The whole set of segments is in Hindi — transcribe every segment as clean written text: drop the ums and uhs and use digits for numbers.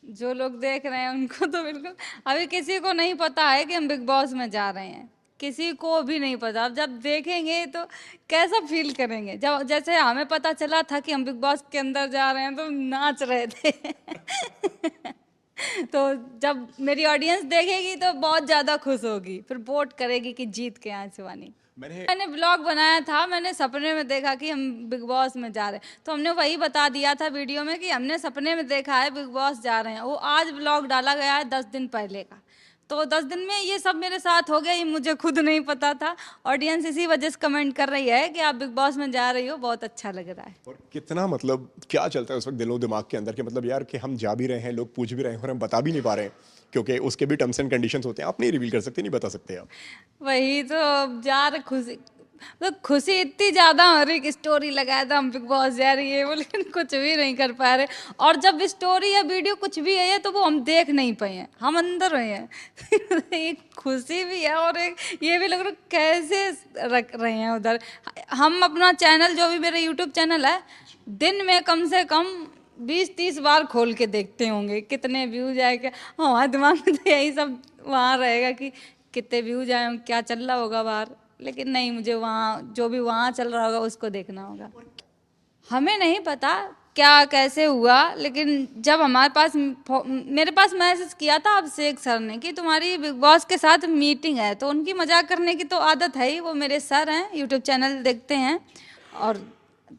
जो लोग देख रहे हैं उनको तो बिल्कुल, अभी किसी को नहीं पता है कि हम बिग बॉस में जा रहे हैं, किसी को भी नहीं पता। अब जब देखेंगे तो कैसा फील करेंगे। जब जैसे हमें पता चला था कि हम बिग बॉस के अंदर जा रहे हैं तो नाच रहे थे। तो जब मेरी ऑडियंस देखेगी तो बहुत ज़्यादा खुश होगी, फिर वोट करेगी कि जीत के आए शिवानी। मैंने ब्लॉग बनाया था, मैंने सपने में देखा कि हम बिग बॉस में जा रहे हैं, तो हमने वही बता दिया था वीडियो में कि हमने सपने में देखा है बिग बॉस जा रहे हैं। वो आज ब्लॉग डाला गया है 10 दिन पहले का। तो 10 दिन में ये सब मेरे साथ हो गया, ये मुझे खुद नहीं पता था। ऑडियंस इसी वजह से कमेंट कर रही है कि आप बिग बॉस में जा रही हो, बहुत अच्छा लग रहा है। और कितना मतलब क्या चलता है उस वक्त दिलो दिमाग के अंदर कि मतलब यार कि हम जा भी रहे हैं, लोग पूछ भी रहे हैं और हम बता भी नहीं पा रहे हैं, क्योंकि उसके भी टर्म्स एंड कंडीशंस होते हैं, आप नहीं रिवील कर सकते, नहीं बता सकते आप। वही तो, अब जा रहे खुशी, मतलब खुशी इतनी ज्यादा हो रही कि स्टोरी लगाया था हम बिग बॉस जा रही है वो, लेकिन कुछ भी नहीं कर पा रहे। और जब स्टोरी या वीडियो कुछ भी है तो वो हम देख नहीं पाए हैं, हम अंदर हुए हैं। एक खुशी भी है और एक ये भी लग रहा है कैसे रख रहे हैं उधर। हम अपना चैनल, जो भी मेरा यूट्यूब चैनल है, दिन में कम से कम 20-30 बार खोल के देखते होंगे कितने व्यूज आए क्या। हमारे दिमाग में तो यही सब वहाँ रहेगा कि कितने व्यूज आए, क्या चल रहा होगा बाहर। लेकिन नहीं, मुझे वहाँ जो भी वहाँ चल रहा होगा उसको देखना होगा। हमें नहीं पता क्या कैसे हुआ, लेकिन जब हमारे पास मेरे पास मैसेज किया था अभिषेक सर ने कि तुम्हारी बिग बॉस के साथ मीटिंग है, तो उनकी मजाक करने की तो आदत है ही, वो मेरे सर हैं, यूट्यूब चैनल देखते हैं। और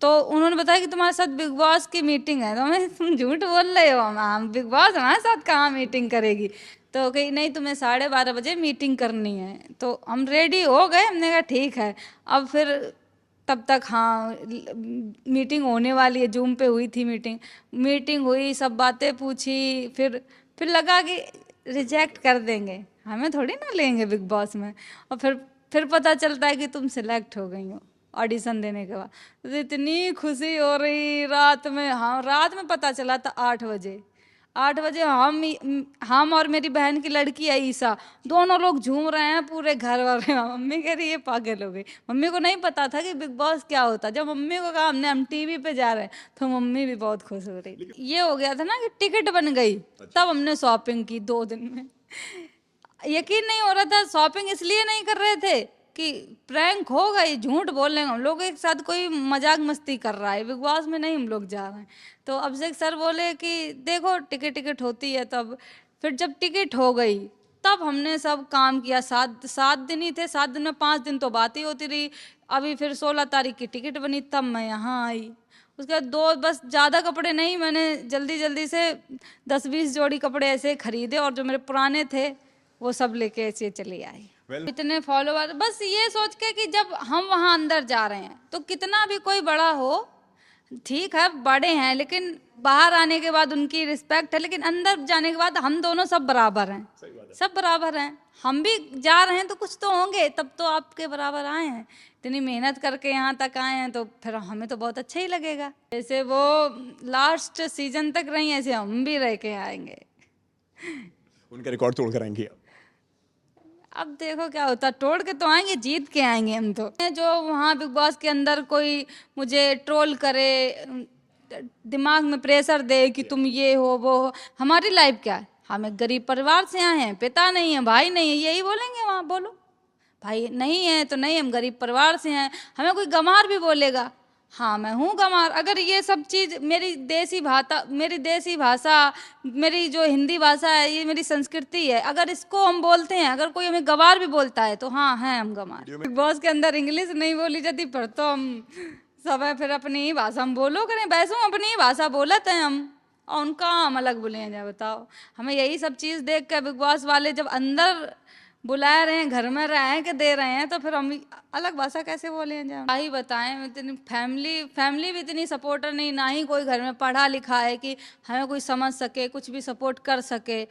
तो उन्होंने बताया कि तुम्हारे साथ बिग बॉस की मीटिंग है, तो मैं तुम झूठ बोल रहे हो, हम बिग बॉस हमारे साथ कहाँ मीटिंग करेगी। तो कही नहीं, तुम्हें 12:30 बजे मीटिंग करनी है। तो हम रेडी हो गए, हमने कहा ठीक है। अब फिर तब तक हाँ मीटिंग होने वाली है, जूम पे हुई थी मीटिंग। मीटिंग हुई, सब बातें पूछी, फिर लगा कि रिजेक्ट कर देंगे, हमें थोड़ी ना लेंगे बिग बॉस में। और फिर पता चलता है कि तुम सिलेक्ट हो गई हो ऑडिशन देने के बाद। तो इतनी खुशी हो रही रात में। हाँ, रात में पता चला था 8 बजे। 8 बजे हम और मेरी बहन की लड़की है ईसा, दोनों लोग झूम रहे हैं पूरे घर वाले। मम्मी कह रही ये पागल हो गई। मम्मी को नहीं पता था कि बिग बॉस क्या होता। जब मम्मी को कहा हमने हम टीवी पे जा रहे हैं, तो मम्मी भी बहुत खुश हो रही। ये हो गया था ना कि टिकट बन गई, तब हमने शॉपिंग की 2 दिन में। यकीन नहीं हो रहा था, शॉपिंग इसलिए नहीं कर रहे थे कि प्रैंक हो गई, झूठ बोल रहे हैं हम लोग एक साथ, कोई मजाक मस्ती कर रहा है, बिग बॉस में नहीं हम लोग जा रहे हैं। तो अभिषेक सर बोले कि देखो टिकट टिकट होती है तब। फिर जब टिकट हो गई तब हमने सब काम किया। 7 7 दिन ही थे, 7 दिन में 5 दिन तो बात ही होती रही। अभी फिर 16 तारीख की टिकट बनी, तब मैं यहाँ आई। उसके बाद दो, बस ज़्यादा कपड़े नहीं, मैंने जल्दी जल्दी से 10-20 जोड़ी कपड़े ऐसे खरीदे, और जो मेरे पुराने थे वो सब लेके ऐसे चली आई। इतने फॉलोवर, बस ये सोच के कि जब हम वहां अंदर जा रहे हैं तो कितना भी कोई बड़ा हो, ठीक है बड़े हैं, लेकिन बाहर आने के बाद उनकी रिस्पेक्ट है, लेकिन अंदर जाने के बाद हम दोनों सब बराबर हैं। सब बराबर हैं। हम भी जा रहे हैं तो कुछ तो होंगे, तब तो आपके बराबर आए हैं, इतनी मेहनत करके यहाँ तक आए हैं, तो फिर हमें तो बहुत अच्छा ही लगेगा। जैसे वो लास्ट सीजन तक रही, ऐसे हम भी रह के आएंगे। उनका रिकॉर्ड तोड़ कर आएंगे आप। अब देखो क्या होता, तोड़ के तो आएंगे, जीत के आएंगे हम तो। जो वहाँ बिग बॉस के अंदर कोई मुझे ट्रोल करे, दिमाग में प्रेशर दे कि तुम ये हो वो हो, हमारी लाइफ क्या है, हम एक गरीब परिवार से आए हैं, पिता नहीं है, भाई नहीं है, यही बोलेंगे वहाँ। बोलो भाई नहीं है तो नहीं, हम गरीब परिवार से हैं। हमें कोई गंवार भी बोलेगा, हाँ मैं हूँ गंवार। अगर ये सब चीज़ मेरी देसी भाषा, मेरी जो हिंदी भाषा है, ये मेरी संस्कृति है, अगर इसको हम बोलते हैं, अगर कोई हमें गंवार भी बोलता है तो हाँ है हम गंवार। बिग बॉस के अंदर इंग्लिश नहीं बोली जाती, पर तो हम सब है फिर अपनी ही भाषा हम बोलो करें, वैसे हम अपनी ही भाषा बोलते हैं हम, और उनका हम अलग बोले हैं। जा बताओ, हमें यही सब चीज़ देख कर बिग बॉस वाले जब अंदर बुला रहे हैं, घर में रह के दे रहे हैं, तो फिर हम अलग भाषा कैसे बोले हैं। क्या ही बताएं, इतनी फैमिली भी इतनी सपोर्टर नहीं, ना ही कोई घर में पढ़ा लिखा है कि हमें कोई समझ सके, कुछ भी सपोर्ट कर सके।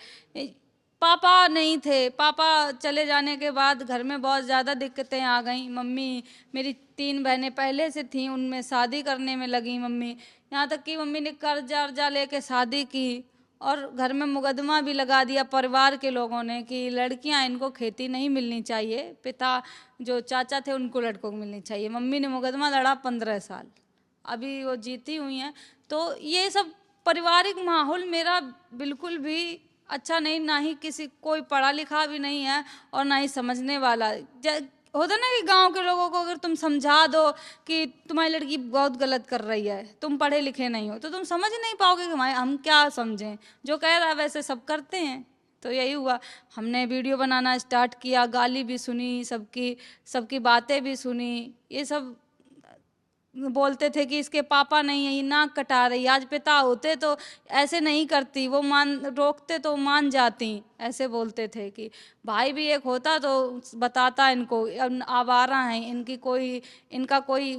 पापा नहीं थे, पापा चले जाने के बाद घर में बहुत ज़्यादा दिक्कतें आ गई। मम्मी, मेरी 3 बहनें पहले से थीं, उनमें शादी करने में लगी मम्मी, यहाँ तक कि मम्मी ने कर्जा अर्जा लेके शादी की, और घर में मुकदमा भी लगा दिया परिवार के लोगों ने कि लड़कियां, इनको खेती नहीं मिलनी चाहिए, पिता जो चाचा थे उनको लड़कों को मिलनी चाहिए। मम्मी ने मुकदमा लड़ा 15 साल, अभी वो जीती हुई हैं। तो ये सब पारिवारिक माहौल मेरा बिल्कुल भी अच्छा नहीं, ना ही किसी कोई पढ़ा लिखा भी नहीं है और ना ही समझने वाला। होता ना कि गांव के लोगों को अगर तुम समझा दो कि तुम्हारी लड़की बहुत गलत कर रही है, तुम पढ़े लिखे नहीं हो, तो तुम समझ नहीं पाओगे कि हम क्या समझें। जो कह रहा है वैसे सब करते हैं। तो यही हुआ, हमने वीडियो बनाना स्टार्ट किया, गाली भी सुनी, सबकी सबकी बातें भी सुनी। ये सब बोलते थे कि इसके पापा नहीं है, ये नाक कटा रही, आज पिता होते तो ऐसे नहीं करती, वो मान रोकते तो मान जाती, ऐसे बोलते थे। कि भाई भी एक होता तो बताता इनको, अब आवारा हैं, इनका कोई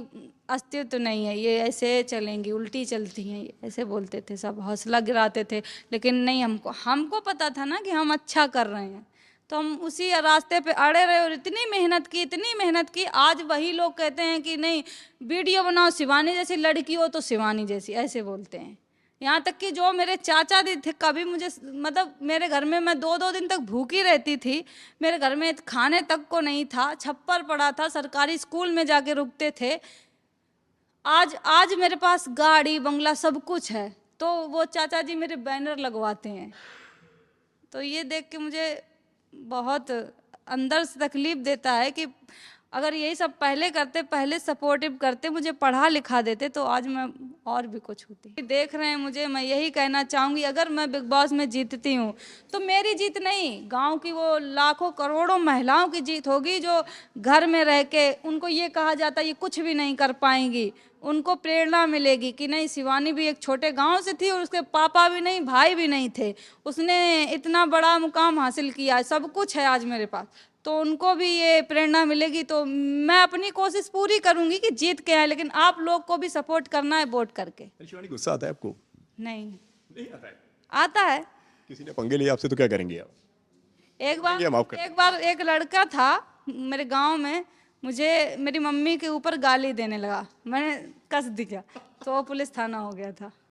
अस्तित्व नहीं है, ये ऐसे चलेंगी, उल्टी चलती हैं, ऐसे बोलते थे, सब हौसला गिराते थे। लेकिन नहीं, हमको पता था ना कि हम अच्छा कर रहे हैं, तो हम उसी रास्ते पे अड़े रहे और इतनी मेहनत की। आज वही लोग कहते हैं कि नहीं वीडियो बनाओ, शिवानी जैसी लड़की हो तो शिवानी जैसी, ऐसे बोलते हैं। यहाँ तक कि जो मेरे चाचा दी थे, कभी मुझे मतलब मेरे घर में मैं 2-2 दिन तक भूखी रहती थी, मेरे घर में खाने तक को नहीं था, छप्पर पड़ा था, सरकारी स्कूल में जाके रुकते थे। आज मेरे पास गाड़ी बंगला सब कुछ है, तो वो चाचा जी मेरे बैनर लगवाते हैं। तो ये देख के मुझे बहुत अंदर से तकलीफ देता है कि अगर यही सब पहले करते, पहले सपोर्टिव करते, मुझे पढ़ा लिखा देते, तो आज मैं और भी कुछ होती। देख रहे हैं मुझे, मैं यही कहना चाहूँगी, अगर मैं बिग बॉस में जीतती हूँ तो मेरी जीत नहीं, गांव की वो लाखों करोड़ों महिलाओं की जीत होगी जो घर में रह के उनको ये कहा जाता है ये कुछ भी नहीं कर पाएंगी। उनको प्रेरणा मिलेगी कि नहीं, शिवानी भी एक छोटे गांव से थी और उसके पापा भी नहीं, भाई भी नहीं थे, उसने इतना बड़ा मुकाम हासिल किया, सब कुछ है आज मेरे पास, तो उनको भी ये प्रेरणा मिलेगी। तो मैं अपनी कोशिश पूरी करूंगी कि जीत के आए, लेकिन आप लोग को भी सपोर्ट करना है वोट करके। शिवानी, गुस्सा आता है आपको? नहीं नहीं आता है। आता है। किसी ने पंगे लिए आपसे तो क्या करेंगे आप? ये माफ कर। एक बार एक लड़का था मेरे गांव में, मुझे मेरी मम्मी के ऊपर गाली देने लगा, मैंने कस दिया, तो पुलिस थाना हो गया था।